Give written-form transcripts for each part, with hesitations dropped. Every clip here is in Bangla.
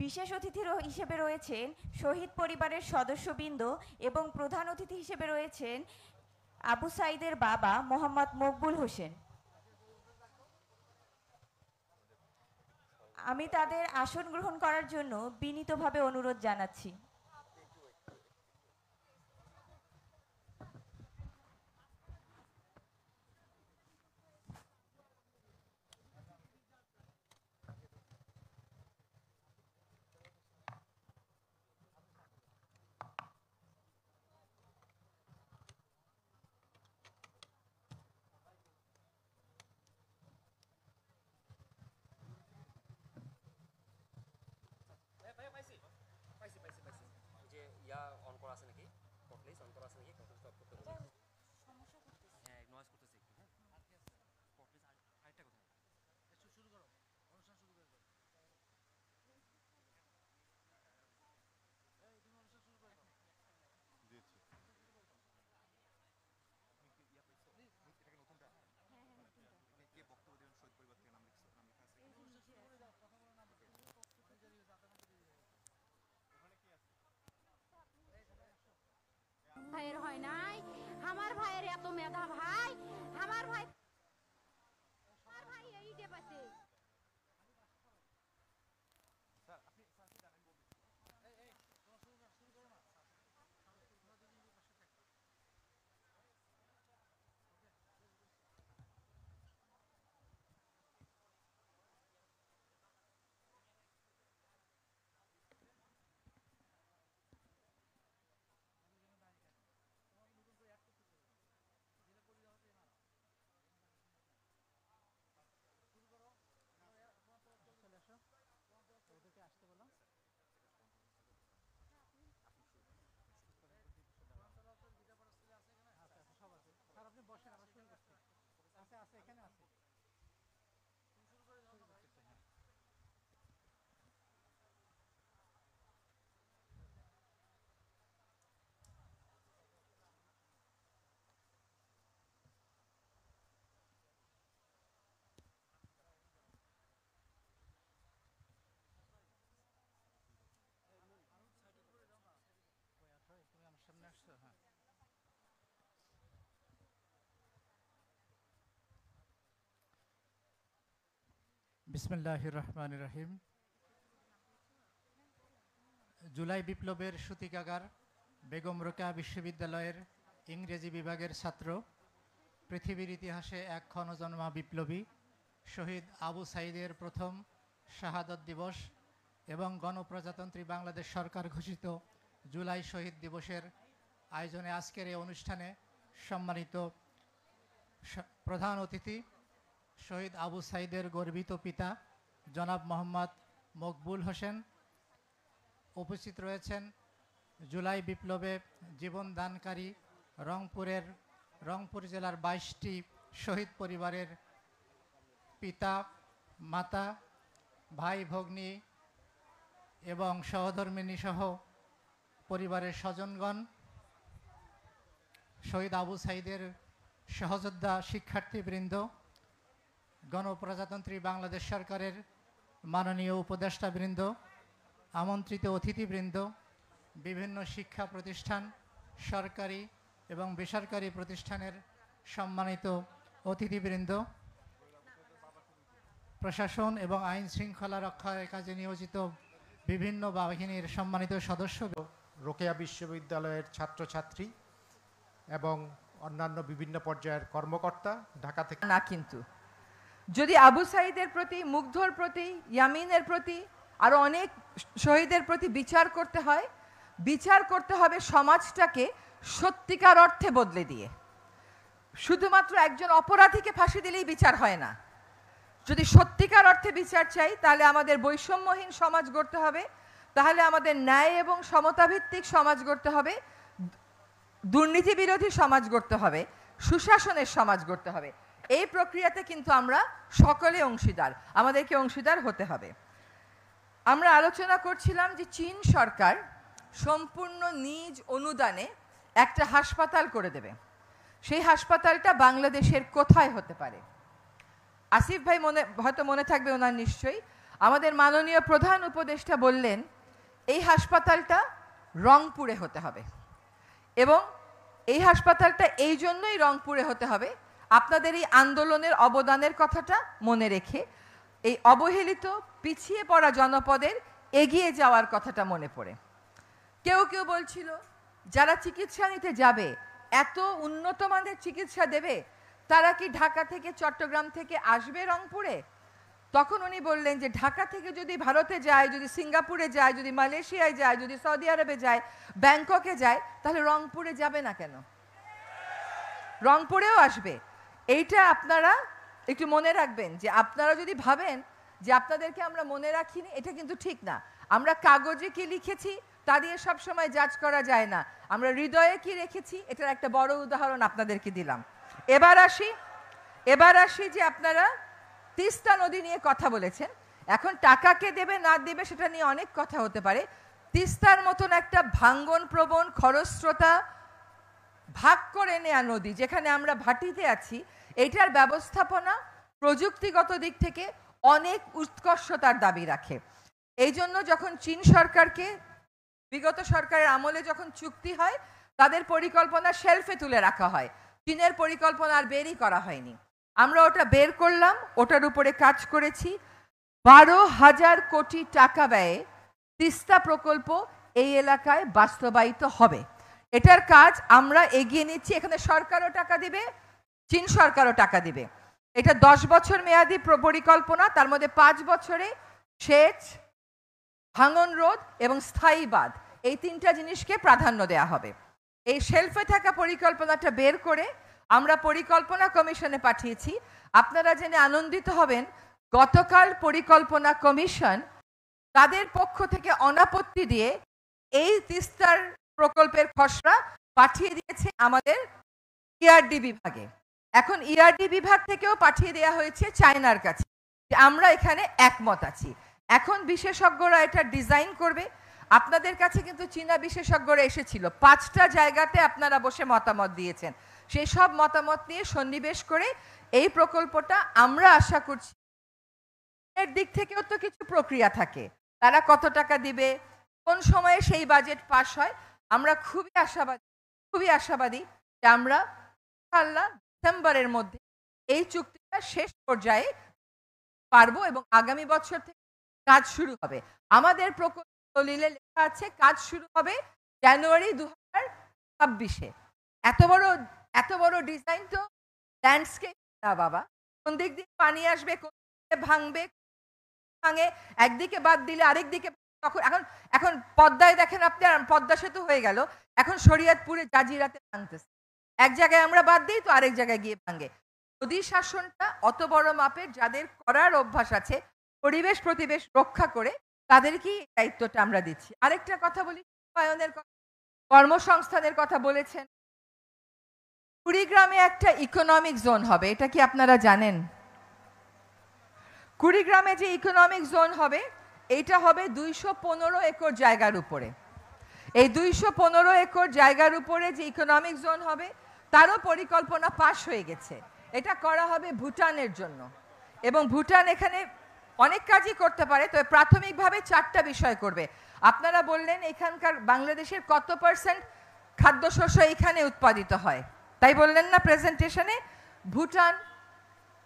বিশেষ অতিথি হিসেবে রয়েছেন শহীদ পরিবারের সদস্যবৃন্দ এবং প্রধান অতিথি হিসেবে রয়েছেন আবু সাইদের বাবা মোহাম্মদ মকবুল হোসেন। আমি তাদের আসন গ্রহণ করার জন্য বিনীতভাবে অনুরোধ জানাচ্ছি। ভাইয়ের হয় নাই, আমার ভাইয়ের এত মেধা ভাই, আমার ভাই এই দেবাতে বিসমিল্লাহির রহমানির রহিম। জুলাই বিপ্লবের সূতিকাগার বেগম রোকেয়া বিশ্ববিদ্যালয়ের ইংরেজি বিভাগের ছাত্র, পৃথিবীর ইতিহাসে এক ক্ষণজন্মা বিপ্লবী শহীদ আবু সাইদের প্রথম শাহাদত দিবস এবং গণপ্রজাতন্ত্রী বাংলাদেশ সরকার ঘোষিত জুলাই শহীদ দিবসের আয়োজনে আজকের এই অনুষ্ঠানে সম্মানিত প্রধান অতিথি শহীদ আবু সাইদের গর্বিত পিতা জনাব মোহাম্মদ মকবুল হোসেন, উপস্থিত রয়েছেন জুলাই বিপ্লবে জীবনদানকারী রংপুর জেলার 22টি শহীদ পরিবারের পিতা, মাতা, ভাই, ভগ্নী এবং সহধর্মিণী সহ পরিবারের স্বজনগণ, শহীদ আবু সাইদের সহযোদ্ধা শিক্ষার্থীবৃন্দ, গণপ্রজাতন্ত্রী বাংলাদেশ সরকারের মাননীয় উপদেষ্টাবৃন্দ, আমন্ত্রিত অতিথিবৃন্দ, বিভিন্ন শিক্ষা প্রতিষ্ঠান, সরকারি এবং বেসরকারি প্রতিষ্ঠানের সম্মানিত অতিথিবৃন্দ, প্রশাসন এবং আইন শৃঙ্খলা রক্ষার কাজে নিয়োজিত বিভিন্ন বাহিনীর সম্মানিত সদস্য, রোকেয়া বিশ্ববিদ্যালয়ের ছাত্রছাত্রী এবং অন্যান্য বিভিন্ন পর্যায়ের কর্মকর্তা, ঢাকা থেকে না, কিন্তু যদি আবু সাইদের প্রতি, মুগ্ধর প্রতি, ইয়ামিনের প্রতি, আরো অনেক শহীদের প্রতি বিচার করতে হয়, বিচার করতে হবে সমাজটাকে সত্যিকার অর্থে বদলে দিয়ে। শুধুমাত্র একজন অপরাধীকে ফাঁসি দিলেই বিচার হয় না। যদি সত্যিকার অর্থে বিচার চাই, তাহলে আমাদের বৈষম্যহীন সমাজ গড়তে হবে, তাহলে আমাদের ন্যায় এবং সমতাভিত্তিক সমাজ গড়তে হবে, দুর্নীতি বিরোধী সমাজ গড়তে হবে, সুশাসনের সমাজ গড়তে হবে। এই প্রক্রিয়াতে কিন্তু আমরা সকলে অংশীদার, আমাদেরকে অংশীদার হতে হবে। আমরা আলোচনা করছিলাম যে চীন সরকার সম্পূর্ণ নিজ অনুদানে একটা হাসপাতাল করে দেবে। সেই হাসপাতালটা বাংলাদেশের কোথায় হতে পারে? আসিফ ভাই হয়তো মনে থাকবে ওনার নিশ্চয়ই, আমাদের মাননীয় প্রধান উপদেষ্টা বললেন এই হাসপাতালটা রংপুরে হতে হবে, এবং এই হাসপাতালটা এই জন্যই রংপুরে হতে হবে আপনাদের এই আন্দোলনের অবদানের কথাটা মনে রেখে, এই অবহেলিত পিছিয়ে পড়া জনপদের এগিয়ে যাওয়ার কথাটা মনে পড়ে। কেউ কেউ বলছিল যারা চিকিৎসা নিতে যাবে, এত উন্নত মানের চিকিৎসা দেবে, তারা কি ঢাকা থেকে চট্টগ্রাম থেকে আসবে রংপুরে? তখন উনি বললেন যে ঢাকা থেকে যদি ভারতে যায়, যদি সিঙ্গাপুরে যায়, যদি মালয়েশিয়ায় যায়, যদি সৌদি আরবে যায়, ব্যাংককে যায়, তাহলে রংপুরে যাবে না কেন? রংপুরেও আসবে। এইটা আপনারা একটু মনে রাখবেন, যে আপনারা যদি ভাবেন যে আপনাদেরকে আমরা মনে রাখিনি, এটা কিন্তু ঠিক না। আমরা কাগজে কি লিখেছি তা দিয়ে সবসময় জাজ করা যায় না, আমরা হৃদয়ে কি রেখেছি এটার একটা বড় উদাহরণ আপনাদেরকে দিলাম। এবার আসি যে আপনারা তিস্তা নদী নিয়ে কথা বলেছেন। এখন টাকাকে দেবে না দেবে সেটা নিয়ে অনেক কথা হতে পারে। তিস্তার মতন একটা ভাঙ্গন প্রবণ খরস্রোতা ভাগ করে নেয়া নদী, যেখানে আমরা ভাটিতে আছি, এইটার ব্যবস্থাপনা প্রযুক্তিগত দিক থেকে অনেক উৎকর্ষতার দাবি রাখে। এই জন্য যখন চীন সরকারকে বিগত সরকারের আমলে যখন চুক্তি হয়, তাদের পরিকল্পনা শেলফে তুলে রাখা হয়, চীনের পরিকল্পনা আর বেরই করা হয়নি। আমরা ওটা বের করলাম, ওটার উপরে কাজ করেছি। 12,000 কোটি টাকা ব্যয়ে তিস্তা প্রকল্প এই এলাকায় বাস্তবায়িত হবে। এটার কাজ আমরা এগিয়ে নিচ্ছি। এখানে সরকারও টাকা দিবে, চীন সরকারও টাকা দিবে। এটা 10 বছর মেয়াদী পরিকল্পনা, তার মধ্যে 5 বছরে সেচ, ভাঙন রোধ এবং স্থায়ী বাঁধ, এই 3টা জিনিসকে প্রাধান্য দেওয়া হবে। এই শেলফে থাকা পরিকল্পনাটা বের করে আমরা পরিকল্পনা কমিশনে পাঠিয়েছি। আপনারা জেনে আনন্দিত হবেন, গতকাল পরিকল্পনা কমিশন তাদের পক্ষ থেকে অনাপত্তি দিয়ে এই তিস্তার প্রকল্পের খসড়া পাঠিয়ে দিয়েছে আমাদের ইআরডি বিভাগে। এখন ইআরডি বিভাগ থেকেও পাঠিয়ে দেওয়া হয়েছে চায়নার কাছে, যে আমরা এখানে একমত আছি। এখন বিশেষজ্ঞরা এটা ডিজাইন করবে। আপনাদের কাছে কিন্তু চীনা বিশেষজ্ঞরা এসেছিল, 5টা জায়গাতে আপনারা বসে মতামত দিয়েছেন। সেই সব মতামত নিয়ে সন্নিবেশ করে এই প্রকল্পটা আমরা আশা করছি, এর দিক থেকেও তো কিছু প্রক্রিয়া থাকে, তারা কত টাকা দিবে, কোন সময়ে সেই বাজেট পাস হয়। আমরা খুবই আশাবাদী যে আমরা ইনশাআল্লাহ ডিসেম্বরের মধ্যে এই চুক্তিটা শেষ পর্যায়ে পারবো, এবং আগামী বছর থেকে কাজ শুরু হবে। আমাদের প্রকল্প দলিলে লেখা আছে কাজ শুরু হবে জানুয়ারি 2026-এ। এত বড় ডিজাইন তো ল্যান্ডস্কেপ না বাবা, কোন দিক দিয়ে পানি আসবে, কোন দিকে ভাঙবে, ভাঙে একদিকে বাদ দিলে আরেক দিকে, এখন পদ্মায় দেখেন আপনার পদ্মা সেতু হয়ে গেল, এখন শরীয়তপুরে জাজিরাতে ভাঙতেছে। এক জায়গায় আমরা বাদ দিই তো আরেক জায়গায় গিয়ে ভাঙে। নদী শাসনটা অত বড় মাপের যাদের করার অভ্যাস আছে, পরিবেশ প্রতিবেশ রক্ষা করে, তাদেরকেই দায়িত্বটা আমরা দিচ্ছি। আরেকটা কথা বলি, কর্মসংস্থানের কথা বলেছেন। কুড়িগ্রামে একটা ইকোনমিক জোন হবে, এটা কি আপনারা জানেন? কুড়িগ্রামে যে ইকোনমিক জোন হবে, এইটা হবে 215 একর জায়গার উপরে। এই 215 একর জায়গার উপরে যে ইকোনমিক জোন হবে, তারও পরিকল্পনা পাস হয়ে গেছে। এটা করা হবে ভুটানের জন্য, এবং ভুটান এখানে অনেক কাজই করতে পারে, তবে প্রাথমিকভাবে 4টা বিষয় করবে। আপনারা বললেন এখানকার বাংলাদেশের কত % খাদ্যশস্য এখানে উৎপাদিত হয়, তাই বললেন না প্রেজেন্টেশনে? ভুটান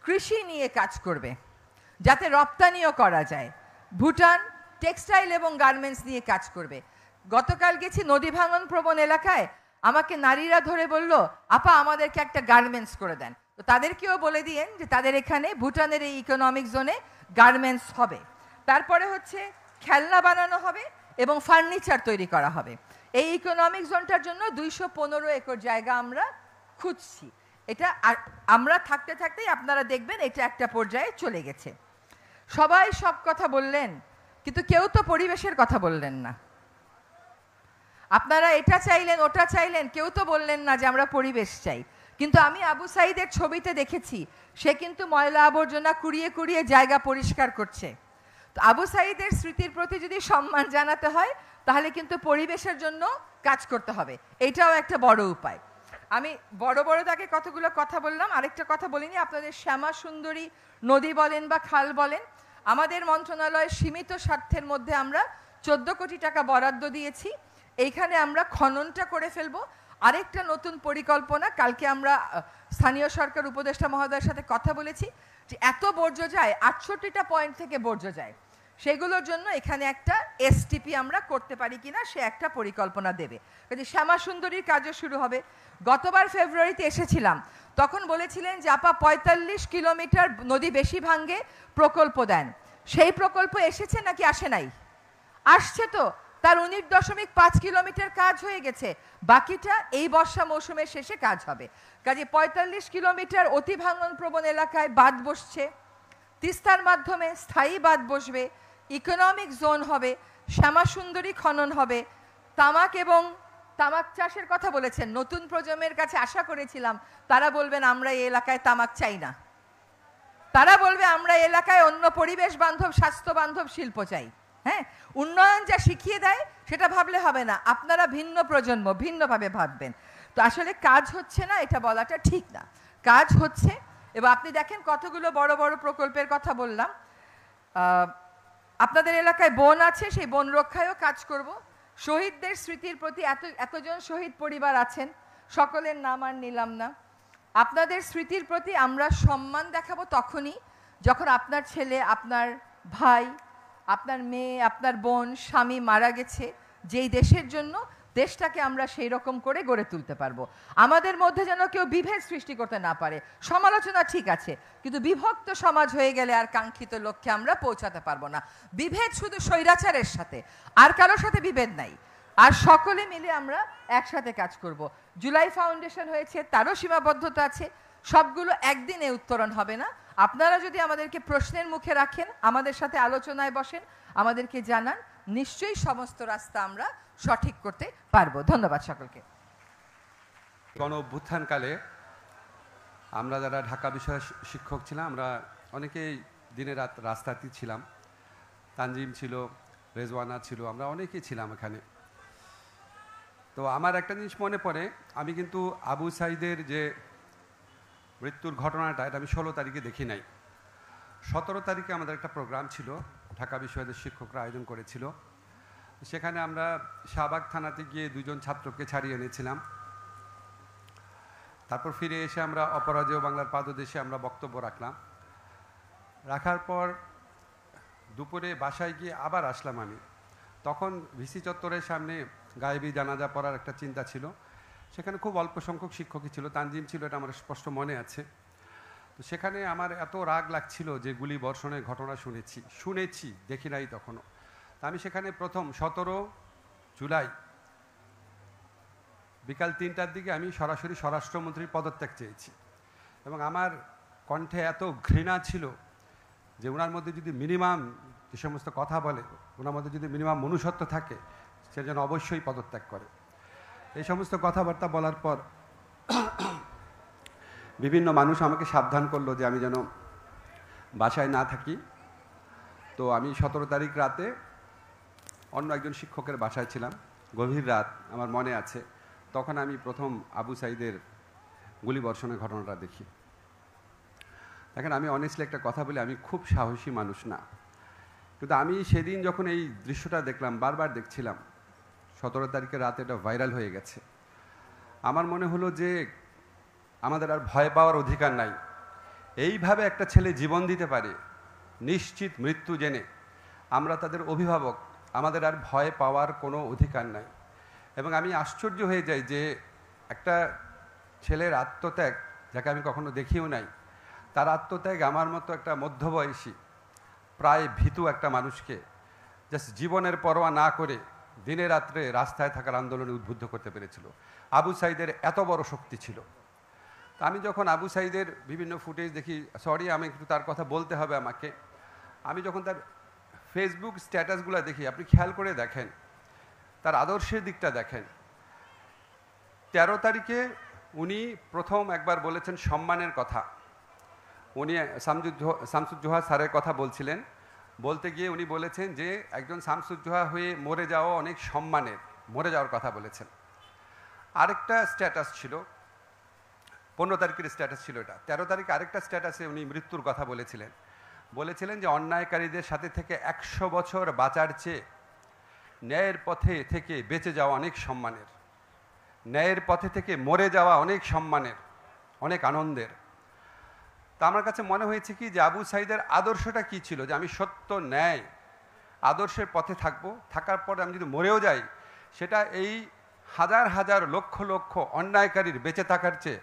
কৃষি নিয়ে কাজ করবে যাতে রপ্তানিও করা যায়। ভুটান টেক্সটাইল এবং গার্মেন্টস নিয়ে কাজ করবে। গতকাল গেছি নদী ভাঙন প্রবণ এলাকায়, আমাকে নারীরা ধরে বলল, আপা আমাদেরকে একটা গার্মেন্টস করে দেন। তো তাদেরকেও বলে দিয়েন যে তাদের এখানে ভুটানের এই ইকোনমিক জোনে গার্মেন্টস হবে। তারপরে হচ্ছে খেলনা বানানো হবে এবং ফার্নিচার তৈরি করা হবে। এই ইকোনমিক জোনটার জন্য 215 একর জায়গা আমরা খুঁজছি। এটা আমরা থাকতে থাকতেই আপনারা দেখবেন এটা একটা পর্যায়ে চলে গেছে। সবাই সব কথা বললেন, কিন্তু কেউ তো পরিবেশের কথা বললেন না। আপনারা এটা চাইলেন, ওটা চাইলেন, কেউ তো বললেন না যে আমরা পরিবেশ চাই। কিন্তু আমি আবু সাইদের ছবিতে দেখেছি, সে কিন্তু ময়লা আবর্জনা কুড়িয়ে কুড়িয়ে জায়গা পরিষ্কার করছে। তো আবু সাইদের স্মৃতির প্রতি যদি সম্মান জানাতে হয়, তাহলে কিন্তু পরিবেশের জন্য কাজ করতে হবে। এটাও একটা বড় উপায়। আমি বড় তাকে কতগুলো কথা বললাম, আরেকটা কথা বলিনি। আপনাদের শ্যামা সুন্দরী নদী বলেন বা খাল বলেন, আমাদের মন্ত্রণালয় সীমিত স্বার্থের মধ্যে আমরা 14 কোটি টাকা বরাদ্দ দিয়েছি। এইখানে আমরা খননটা করে ফেলবো। আরেকটা নতুন পরিকল্পনা, কালকে আমরা স্থানীয় সরকার উপদেষ্টা মহোদয়ের সাথে কথা বলেছি যে এত বর্জ্য যায়, 68টা পয়েন্ট থেকে বর্জ্য যায়, সেগুলোর জন্য এখানে একটা এসটিপি আমরা করতে পারি কিনা সে একটা পরিকল্পনা দেবে। কাজে শ্যামা সুন্দরীর কাজও শুরু হবে। গতবার ফেব্রুয়ারিতে এসেছিলাম, তখন বলেছিলেন যে আপা 45 কিলোমিটার নদী বেশি ভাঙ্গে প্রকল্প দেন। সেই প্রকল্প এসেছে নাকি আসে নাই? আসছে তো, তার 19.5 কিলোমিটার কাজ হয়ে গেছে, বাকিটা এই বর্ষা মৌসুমের শেষে কাজ হবে। কাজে 45 কিলোমিটার অতি ভাঙন প্রবণ এলাকায় বাঁধ বসছে, তিস্তার মাধ্যমে স্থায়ী বাঁধ বসবে, ইকোনমিক জোন হবে, শ্যামা সুন্দরী খনন হবে, তামাক এবং তামাক চাষের কথা বলেছেন। নতুন প্রজন্মের কাছে আশা করেছিলাম তারা বলবেন আমরা এই এলাকায় তামাক চাই না, তারা বলবে আমরা এলাকায় অন্য পরিবেশ বান্ধব স্বাস্থ্য বান্ধব শিল্প চাই। হ্যাঁ, উন্নয়ন যা শিখিয়ে দেয় সেটা ভাবলে হবে না, আপনারা ভিন্ন প্রজন্ম, ভিন্নভাবে ভাববেন। তো আসলে কাজ হচ্ছে না এটা বলাটা ঠিক না, কাজ হচ্ছে। এবং আপনি দেখেন কতগুলো বড় বড় প্রকল্পের কথা বললাম। আপনাদের এলাকায় বন আছে, সেই বন রক্ষায়ও কাজ করব। শহীদদের স্মৃতির প্রতি এতজন শহীদ পরিবার আছেন, সকলের নাম আর নিলাম না। আপনাদের স্মৃতির প্রতি আমরা সম্মান দেখাবো তখনই যখন আপনার ছেলে, আপনার ভাই, আপনার মেয়ে, আপনার বোন, স্বামী মারা গেছে যেই দেশের জন্য, দেশটাকে আমরা সেই রকম করে গড়ে তুলতে পারবো। আমাদের মধ্যে যেন কেউ বিভেদ সৃষ্টি করতে না পারে। সমালোচনা ঠিক আছে, কিন্তু বিভক্ত সমাজ হয়ে গেলে আর কাঙ্ক্ষিত লক্ষ্যে আমরা পৌঁছাতে পারবো না। বিভেদ শুধু স্বৈরাচারের সাথে, আর কারোর সাথে বিভেদ নাই। আর সকলে মিলে আমরা একসাথে কাজ করব। জুলাই ফাউন্ডেশন হয়েছে, তারও সীমাবদ্ধতা আছে, সবগুলো একদিনে উত্তরণ হবে না। আপনারা যদি আমাদেরকে প্রশ্নের মুখে রাখেন, আমাদের সাথে আলোচনায় বসেন, আমাদেরকে জানান, নিশ্চয়ই সমস্ত রাস্তা আমরা সঠিক করতে পারবো। ধন্যবাদ সকলকে। গণ অভ্যুত্থানকালে আমরা যারা ঢাকা বিষয়ে শিক্ষক ছিলাম, আমরা অনেকেই দিনে রাত রাস্তাতে ছিলাম। তানজিম ছিল, রেজওয়ানা ছিল, আমরা অনেকেই ছিলাম এখানে। তো আমার একটা জিনিস মনে পড়ে, আমি কিন্তু আবু সাইদের যে মৃত্যুর ঘটনাটা, এটা আমি 16 তারিখে দেখি নাই। 17 তারিখে আমাদের একটা প্রোগ্রাম ছিল, ঢাকা বিশ্ববিদ্যালয়ের শিক্ষকরা আয়োজন করেছিল। সেখানে আমরা শাহবাগ থানাতে গিয়ে 2 জন ছাত্রকে ছাড়িয়ে এনেছিলাম। তারপর ফিরে এসে আমরা অপরাজেয় বাংলার পাদদেশে আমরা বক্তব্য রাখলাম। রাখার পর দুপুরে বাসায় গিয়ে আবার আসলাম আমি। তখন ভিসি চত্বরের সামনে গায়েবী জানাজা পড়ার একটা চিন্তা ছিল। সেখানে খুব অল্প সংখ্যক শিক্ষকই ছিল, তানজিম ছিল, এটা আমার স্পষ্ট মনে আছে। তো সেখানে আমার এত রাগ লাগছিল যে গুলি বর্ষণের ঘটনা শুনেছি, দেখি নাই তখনও। তা আমি সেখানে প্রথম 17 জুলাই বিকাল 3টার দিকে আমি সরাসরি স্বরাষ্ট্রমন্ত্রীর পদত্যাগ চেয়েছি। এবং আমার কণ্ঠে এত ঘৃণা ছিল যে ওনার মধ্যে যদি মিনিমাম যে সমস্ত কথা বলে, ওনার মধ্যে যদি মিনিমাম মনুষ্যত্ব থাকে, সে যেন অবশ্যই পদত্যাগ করে। এই সমস্ত কথাবার্তা বলার পর বিভিন্ন মানুষ আমাকে সাবধান করলো যে আমি যেন বাসায় না থাকি। তো আমি 17 তারিখ রাতে অন্য একজন শিক্ষকের বাসায় ছিলাম, গভীর রাত, আমার মনে আছে। তখন আমি প্রথম আবু সাইদের গুলিবর্ষণের ঘটনাটা দেখি। দেখেন, আমি অনেস্টলি একটা কথা বলি, আমি খুব সাহসী মানুষ না, কিন্তু আমি সেদিন যখন এই দৃশ্যটা দেখলাম, বারবার দেখছিলাম, 17 তারিখের রাতে এটা ভাইরাল হয়ে গেছে। আমার মনে হলো যে আমাদের আর ভয় পাওয়ার অধিকার নাই। এইভাবে একটা ছেলে জীবন দিতে পারে নিশ্চিত মৃত্যু জেনে, আমরা তাদের অভিভাবক, আমাদের আর ভয় পাওয়ার কোনো অধিকার নাই। এবং আমি আশ্চর্য হয়ে যাই যে একটা ছেলের আত্মত্যাগ, যাকে আমি কখনো দেখিও নাই, তার আত্মত্যাগ আমার মতো একটা মধ্যবয়সী প্রায় ভীতু একটা মানুষকে জাস্ট জীবনের পরোয়া না করে দিনে রাত্রে রাস্তায় থাকার আন্দোলনে উদ্বুদ্ধ করতে পেরেছিল। আবু সাইদের এত বড় শক্তি ছিল। তা আমি যখন আবু সাইদের বিভিন্ন ফুটেজ দেখি, সরি আমি একটু তার কথা বলতে হবে আমাকে, আমি যখন তার ফেসবুক স্ট্যাটাসগুলো দেখি, আপনি খেয়াল করে দেখেন, তার আদর্শের দিকটা দেখেন। 13 তারিখে উনি প্রথম একবার বলেছেন সম্মানের কথা। উনি শামসুজ্জোহা স্যারের কথা বলছিলেন, বলতে গিয়ে উনি বলেছেন যে একজন শামসুজ্জোহা হয়ে মরে যাওয়া অনেক সম্মানের, মরে যাওয়ার কথা বলেছেন। আরেকটা স্ট্যাটাস ছিল, 15 তারিখের স্ট্যাটাস ছিল এটা, 13 তারিখে আরেকটা স্ট্যাটাসে উনি মৃত্যুর কথা বলেছিলেন। বলেছিলেন যে অন্যায়কারীদের সাথে থেকে 100 বছর বাঁচার চেয়ে ন্যায়ের পথে থেকে বেঁচে যাওয়া অনেক সম্মানের, ন্যায়ের পথে থেকে মরে যাওয়া অনেক সম্মানের, অনেক আনন্দের। তা আমার কাছে মনে হয়েছে কি যে আবু সাঈদের আদর্শটা কি ছিল, যে আমি সত্য ন্যায় আদর্শের পথে থাকবো, থাকার পর আমি যদি মরেও যাই সেটা এই হাজার হাজার লক্ষ লক্ষ অন্যায়কারীর বেঁচে থাকার চেয়ে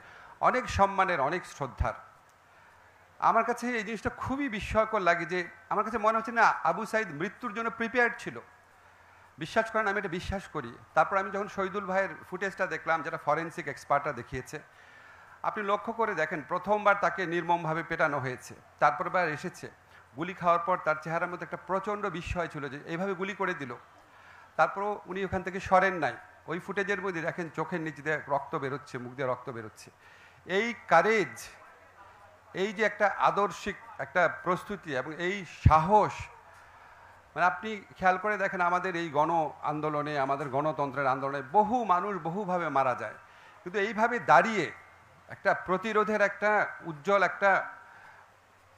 অনেক সম্মানের, অনেক শ্রদ্ধার। আমার কাছে এই জিনিসটা খুবই বিস্ময়কর লাগে যে আমার কাছে মনে হচ্ছে না আবু সাঈদ মৃত্যুর জন্য প্রিপেয়ার্ড ছিল। বিশ্বাস করেন, আমি এটা বিশ্বাস করি। তারপর আমি যখন শহীদুল ভাইয়ের ফুটেজটা দেখলাম, যেটা ফরেন্সিক এক্সপার্টরা দেখিয়েছে, আপনি লক্ষ্য করে দেখেন প্রথমবার তাকে নির্মমভাবে পেটানো হয়েছে, তারপর বার এসেছে গুলি খাওয়ার পর তার চেহারার মধ্যে একটা প্রচণ্ড বিস্ময় ছিল যে এইভাবে গুলি করে দিল। তারপরও উনি ওখান থেকে সরেন নাই। ওই ফুটেজের মধ্যে দেখেন চোখের নিচে দিয়ে রক্ত বেরোচ্ছে, মুখ দিয়ে রক্ত বেরোচ্ছে। এই কারেজ, এই যে একটা আদর্শিক একটা প্রস্তুতি এবং এই সাহস, মানে আপনি খেয়াল করে দেখেন আমাদের এই গণ আন্দোলনে, আমাদের গণতন্ত্রের আন্দোলনে বহু মানুষ বহুভাবে মারা যায়, কিন্তু এইভাবে দাঁড়িয়ে একটা প্রতিরোধের একটা উজ্জ্বল একটা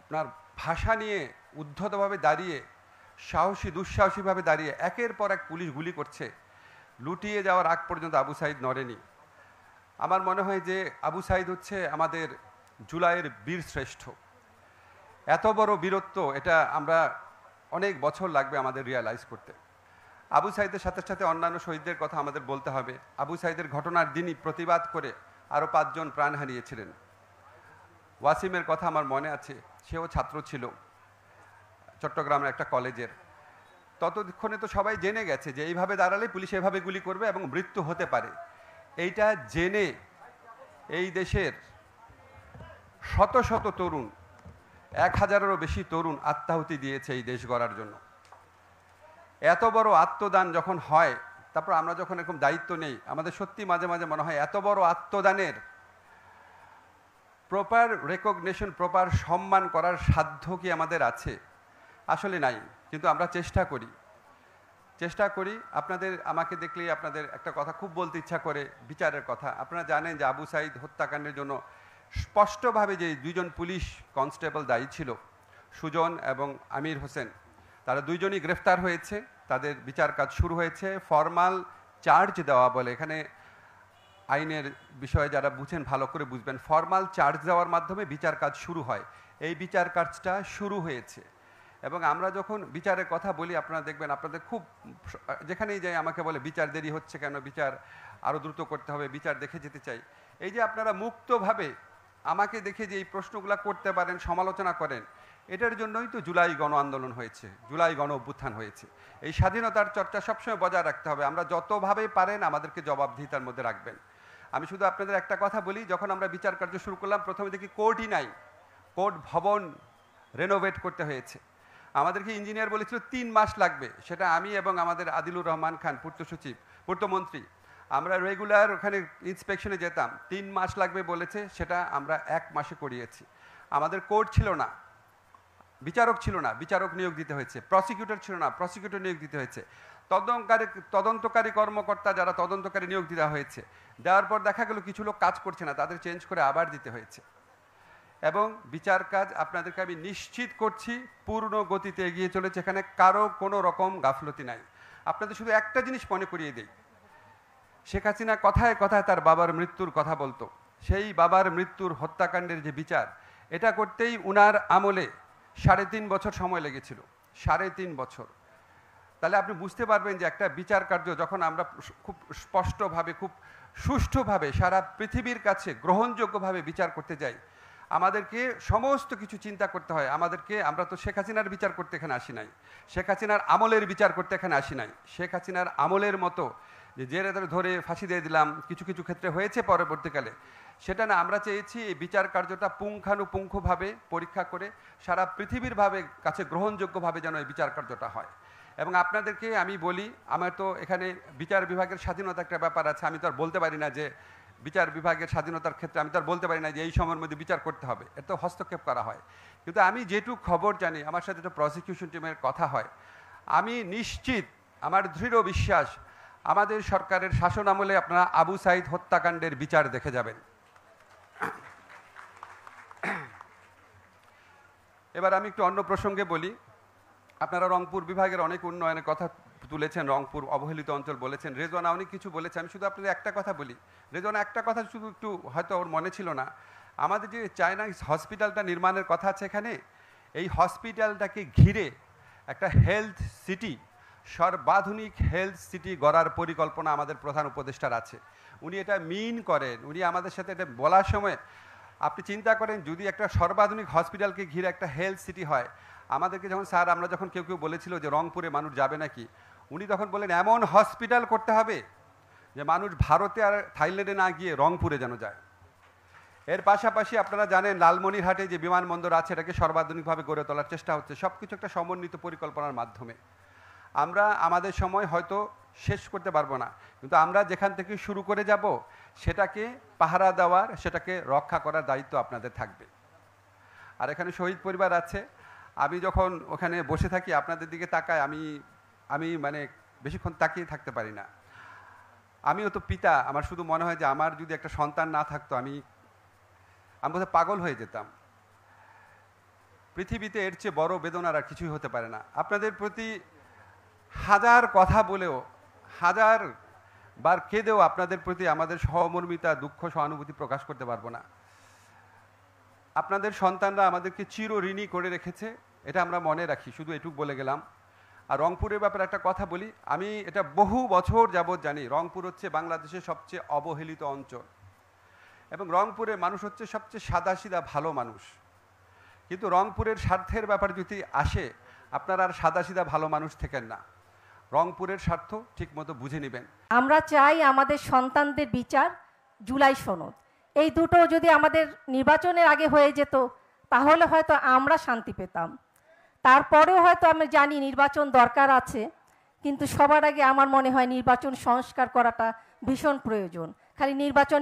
আপনার ভাষা নিয়ে উদ্ধতভাবে দাঁড়িয়ে, সাহসী দুঃসাহসীভাবে দাঁড়িয়ে একের পর এক পুলিশ গুলি করছে, লুটিয়ে যাওয়ার আগ পর্যন্ত আবু সাঈদ নড়েনি। আমার মনে হয় যে আবু সাঈদ হচ্ছে আমাদের জুলাইয়ের বীর শ্রেষ্ঠ। এত বড় বীরত্ব, এটা আমরা অনেক বছর লাগবে আমাদের রিয়ালাইজ করতে। আবু সাঈদের সাথে সাথে অন্যান্য শহীদদের কথা আমাদের বলতে হবে। আবু সাঈদের ঘটনার দিনই প্রতিবাদ করে আরও 5 জন প্রাণ হারিয়েছিলেন। ওয়াসিমের কথা আমার মনে আছে, সেও ছাত্র ছিল চট্টগ্রামের একটা কলেজের। ততক্ষণে তো সবাই জেনে গেছে যে এইভাবে দাঁড়ালে পুলিশ এভাবে গুলি করবে এবং মৃত্যু হতে পারে। এইটা জেনে এই দেশের শত শত তরুণ, 1000-এরও বেশি তরুণ আত্মাহুতি দিয়েছে এই দেশ গড়ার জন্য। এত বড় আত্মদান যখন হয়, তারপর আমরা যখন এরকম দায়িত্ব নেই, আমাদের সত্যি মাঝে মাঝে মনে হয় এত বড় আত্মদানের প্রপার রেকগনিশন, প্রপার সম্মান করার সাধ্য কি আমাদের আছে? আসলে নাই, কিন্তু আমরা চেষ্টা করি। আপনাদের, আমাকে দেখলেই আপনাদের একটা কথা খুব বলতে ইচ্ছা করে, বিচারের কথা। আপনারা জানেন যে আবু সাঈদ হত্যাকাণ্ডের জন্য স্পষ্টভাবে যে 2 জন পুলিশ কনস্টেবল দায়ী ছিল, সুজন এবং আমির হোসেন, তারা 2 জনই গ্রেফতার হয়েছে। তাদের বিচার কাজ শুরু হয়েছে। ফরমাল চার্জ দেওয়া বলে, এখানে আইনের বিষয়ে যারা বুঝেন ভালো করে বুঝবেন, ফরমাল চার্জ দেওয়ার মাধ্যমে বিচার কাজ শুরু হয়। এই বিচার কাজটা শুরু হয়েছে এবং আমরা যখন বিচারের কথা বলি, আপনারা দেখবেন আপনাদের খুব, যেখানেই যাই আমাকে বলে বিচার দেরি হচ্ছে কেন, বিচার আরও দ্রুত করতে হবে, বিচার দেখে যেতে চাই। এই যে আপনারা মুক্তভাবে আমাকে দেখে যে এই প্রশ্নগুলো করতে পারেন, সমালোচনা করেন, এটার জন্যই তো জুলাই গণ আন্দোলন হয়েছে, জুলাই গণ অভ্যুত্থান হয়েছে। এই স্বাধীনতার চর্চা সবসময় বজায় রাখতে হবে। আমরা যতভাবে পারেন আমাদেরকে জবাবদিহিতার মধ্যে রাখবেন। আমি শুধু আপনাদের একটা কথা বলি, যখন আমরা বিচার কার্য শুরু করলাম প্রথমে দেখি কোর্টই নাই, কোর্ট ভবন রেনোভেট করতে হয়েছে। আমাদেরকে ইঞ্জিনিয়ার বলেছিল 3 মাস লাগবে, সেটা আমি এবং আমাদের আদিলুর রহমান খান পূর্ত সচিব, পূর্তমন্ত্রী, আমরা রেগুলার ওখানে ইন্সপেকশনে যেতাম। 3 মাস লাগবে বলেছে, সেটা আমরা 1 মাসে করিয়েছি। আমাদের কোর্ট ছিল না, বিচারক ছিল না, বিচারক নিয়োগ দিতে হয়েছে। প্রসিকিউটর ছিল না, প্রসিকিউটর নিয়োগ দিতে হয়েছে। তদন্তকারী কর্মকর্তা যারা তদন্তকারী নিয়োগ দেওয়া হয়েছে, দেওয়ার পর দেখা গেল কিছু লোক কাজ করছে না, তাদের চেঞ্জ করে আবার দিতে হয়েছে। এবং বিচার কাজ আপনাদেরকে আমি নিশ্চিত করছি পূর্ণ গতিতে এগিয়ে চলেছে, এখানে কারো কোনো রকম গাফলতি নাই। আপনাদের শুধু একটা জিনিস মনে করিয়ে দেই, শেখ হাসিনা কথায় কথায় তার বাবার মৃত্যুর কথা বলতো। সেই বাবার মৃত্যুর হত্যাকাণ্ডের যে বিচার, এটা করতেই উনার আমলে 3.5 বছর সময় লেগেছিল, 3.5 বছর। তাহলে আপনি বুঝতে পারবেন যে একটা বিচার কার্য যখন আমরা খুব স্পষ্টভাবে, খুব সুষ্ঠুভাবে সারা পৃথিবীর কাছে গ্রহণযোগ্যভাবে বিচার করতে যাই, আমাদেরকে সমস্ত কিছু চিন্তা করতে হয়। আমরা তো শেখ হাসিনার বিচার করতে এখানে আসি নাই, শেখ হাসিনার আমলের বিচার করতে এখানে আসি নাই। শেখ হাসিনার আমলের মতো যে জেলে ধরে ফাঁসি দিয়ে দিলাম, কিছু কিছু ক্ষেত্রে হয়েছে পরবর্তীকালে, সেটা না। আমরা চেয়েছি এই বিচার কার্যটা পুঙ্খানুপুঙ্খভাবে পরীক্ষা করে সারা পৃথিবীর কাছে গ্রহণযোগ্যভাবে যেন এই বিচার কার্যটা হয়। এবং আপনাদেরকে আমি বলি, আমার তো এখানে বিচার বিভাগের স্বাধীনতা একটা ব্যাপার আছে। আমি তো আর বলতে পারি না যে বিচার বিভাগের স্বাধীনতার ক্ষেত্রে আমি তো আর বলতে পারি না যে এই সময়ের মধ্যে বিচার করতে হবে, এত হস্তক্ষেপ করা হয়। কিন্তু আমি যেটুকু খবর জানি, আমার সাথে তো প্রসিকিউশন টিমের কথা হয়, আমি নিশ্চিত, আমার দৃঢ় বিশ্বাস, আমাদের সরকারের শাসন আমলে আপনারা আবু সাঈদ হত্যাকাণ্ডের বিচার দেখে যাবেন। এবার আমি একটু অন্য প্রসঙ্গে বলি। আপনারা রংপুর বিভাগের অনেক উন্নয়নের কথা তুলেছেন, রংপুর অবহেলিত অঞ্চল বলেছেন, রেজওয়ানা অনেক কিছু বলেছে। আমি শুধু আপনাদের একটা কথা বলি, রেজওয়ানা একটা কথা শুধু একটু হয়তো ওর মনে ছিল না, আমাদের যে চায়না হসপিটালটা নির্মাণের কথা আছে এখানে, এই হসপিটালটাকে ঘিরে একটা হেলথ সিটি, সর্বাধুনিক হেলথ সিটি গড়ার পরিকল্পনা আমাদের প্রধান উপদেষ্টার আছে। উনি এটা মিন করেন, উনি আমাদের সাথে এটা বলার সময় আপনি চিন্তা করেন যদি একটা সর্বাধুনিক হসপিটালকে ঘিরে একটা হেলথ সিটি হয়, আমাদেরকে যখন স্যার আমরা যখন কেউ কেউ বলেছিল যে রংপুরে মানুষ যাবে নাকি, উনি তখন বলেন এমন হসপিটাল করতে হবে যে মানুষ ভারতে আর থাইল্যান্ডে না গিয়ে রংপুরে যেন যায়। এর পাশাপাশি আপনারা জানেন লালমনিরহাটে যে বিমানবন্দর আছে এটাকে সর্বাধুনিকভাবে গড়ে তোলার চেষ্টা হচ্ছে, সব কিছু একটা সমন্বিত পরিকল্পনার মাধ্যমে। আমরা আমাদের সময় হয়তো শেষ করতে পারবো না, কিন্তু আমরা যেখান থেকে শুরু করে যাব সেটাকে পাহারা দেওয়ার, সেটাকে রক্ষা করার দায়িত্ব আপনাদের থাকবে। আর এখানে শহীদ পরিবার আছে, আমি যখন ওখানে বসে থাকি আপনাদের দিকে তাকায়, আমি মানে বেশিক্ষণ তাকিয়ে থাকতে পারি না। আমিও তো পিতা, আমার শুধু মনে হয় যে আমার যদি একটা সন্তান না থাকতো আমি বোধহয় পাগল হয়ে যেতাম। পৃথিবীতে এর চেয়ে বড় বেদনার আর কিছুই হতে পারে না। আপনাদের প্রতি হাজার কথা বলেও, হাজার বার কেঁদেও আপনাদের প্রতি আমাদের সহমর্মিতা, দুঃখ, সহানুভূতি প্রকাশ করতে পারবো না। আপনাদের সন্তানরা আমাদেরকে চির ঋণী করে রেখেছে, এটা আমরা মনে রাখি, শুধু এটুকু বলে গেলাম। আর রংপুরের ব্যাপারে একটা কথা বলি, আমি এটা বহু বছর যাবৎ জানি, রংপুর হচ্ছে বাংলাদেশের সবচেয়ে অবহেলিত অঞ্চল এবং রংপুরের মানুষ হচ্ছে সবচেয়ে সাদাসিধা ভালো মানুষ। কিন্তু রংপুরের স্বার্থের ব্যাপার যদি আসে, আপনারা আর সাদাসিধা ভালো মানুষ থেকেন না, রংপুরের স্বার্থ ঠিকমতো বুঝে নেবেন। আমরা চাই আমাদের সন্তানদের বিচার, জুলাই সনদ, এই দুটো যদি আমাদের নির্বাচনের আগে হয়ে যেত তাহলে হয়তো আমরা শান্তি পেতাম। তারপরেও হয়তো আমি জানি নির্বাচন দরকার আছে, কিন্তু সবার আগে আমার মনে হয় নির্বাচন সংস্কার করাটা ভীষণ প্রয়োজন। খালি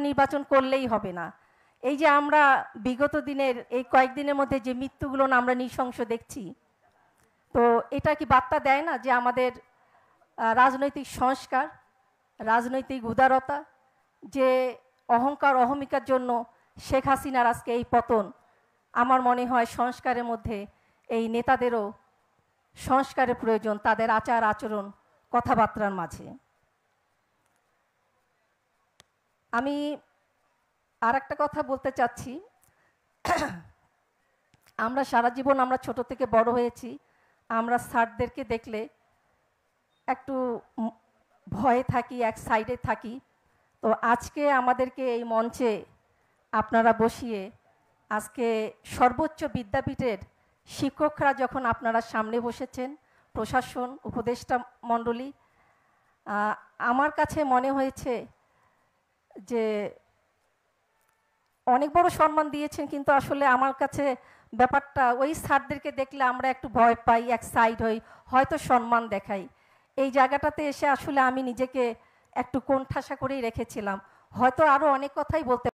নির্বাচন করলেই হবে না। এই যে আমরা বিগত দিনের এই কয়েকদিনের মধ্যে যে মৃত্যুগুলো আমরা নৃশংস দেখছি, তো এটা কি বার্তা দেয় না যে আমাদের রাজনৈতিক সংস্কার, রাজনৈতিক উদারতা, যে অহংকার অহমিকার জন্য শেখ হাসিনার আজকে এই পতন, আমার মনে হয় সংস্কারের মধ্যে এই নেতাদেরও সংস্কারের প্রয়োজন, তাদের আচার আচরণ কথাবার্তার মাঝে। আমি আর একটা কথা বলতে চাচ্ছি, আমরা সারা জীবন আমরা ছোট থেকে বড় হয়েছি, আমরা স্যারদেরকে দেখলে একটু ভয়ে থাকি, এক সাইডে থাকি। তো আজকে আমাদেরকে এই মঞ্চে আপনারা বসিয়ে, আজকে সর্বোচ্চ বিদ্যাপীঠের শিক্ষকরা যখন আপনারা সামনে বসেছেন, প্রশাসন, উপদেষ্টা মণ্ডলী, আমার কাছে মনে হয়েছে যে অনেক বড় সম্মান দিয়েছেন, কিন্তু আসলে আমার কাছে ব্যাপারটা ওই স্যারদেরকে দেখলে আমরা একটু ভয় পাই, এক সাইড হই, হয়তো সম্মান দেখাই। এই জায়গাটাতে এসে আসলে আমি নিজেকে একটু কোণঠাসা করেই রেখেছিলাম, হয়তো আরও অনেক কথাই বলতে